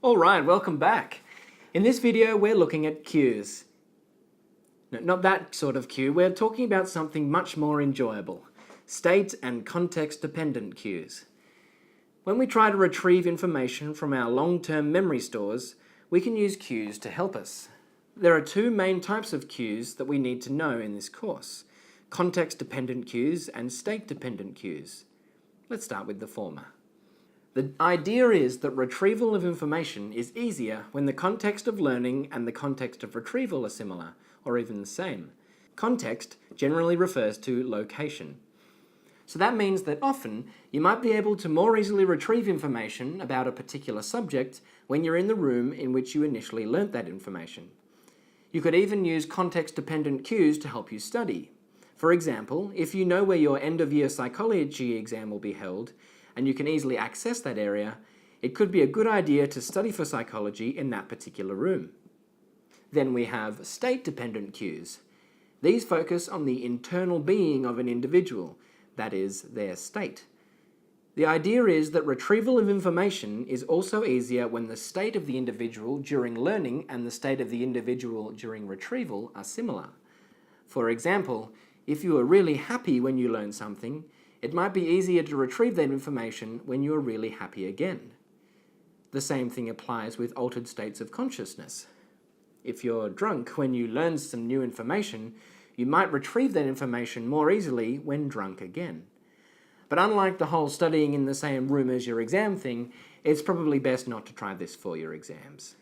Alright, welcome back. In this video we're looking at cues. No, not that sort of cue, we're talking about something much more enjoyable. State and context-dependent cues. When we try to retrieve information from our long-term memory stores, we can use cues to help us. There are two main types of cues that we need to know in this course: context-dependent cues and state-dependent cues. Let's start with the former. The idea is that retrieval of information is easier when the context of learning and the context of retrieval are similar, or even the same. Context generally refers to location. So that means that often you might be able to more easily retrieve information about a particular subject when you're in the room in which you initially learnt that information. You could even use context-dependent cues to help you study. For example, if you know where your end-of-year psychology exam will be held, and you can easily access that area, it could be a good idea to study for psychology in that particular room. Then we have state-dependent cues. These focus on the internal being of an individual, that is, their state. The idea is that retrieval of information is also easier when the state of the individual during learning and the state of the individual during retrieval are similar. For example, if you are really happy when you learn something, it might be easier to retrieve that information when you are really happy again. The same thing applies with altered states of consciousness. If you're drunk when you learn some new information, you might retrieve that information more easily when drunk again. But unlike the whole studying in the same room as your exam thing, it's probably best not to try this for your exams.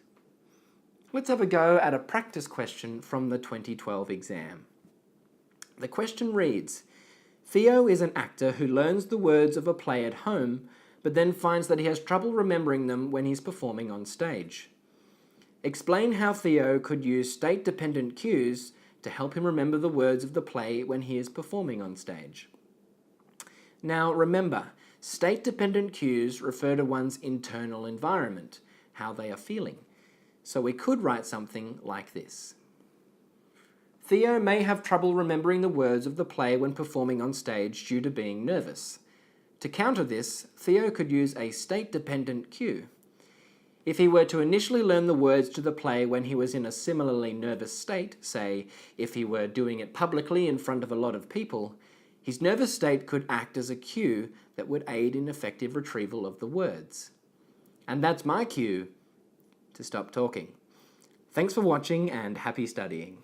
Let's have a go at a practice question from the 2012 exam. The question reads, Theo is an actor who learns the words of a play at home, but then finds that he has trouble remembering them when he's performing on stage. Explain how Theo could use state-dependent cues to help him remember the words of the play when he is performing on stage. Now remember, state-dependent cues refer to one's internal environment, how they are feeling. So we could write something like this. Theo may have trouble remembering the words of the play when performing on stage due to being nervous. To counter this, Theo could use a state-dependent cue. If he were to initially learn the words to the play when he was in a similarly nervous state, say, if he were doing it publicly in front of a lot of people, his nervous state could act as a cue that would aid in effective retrieval of the words. And that's my cue to stop talking. Thanks for watching and happy studying.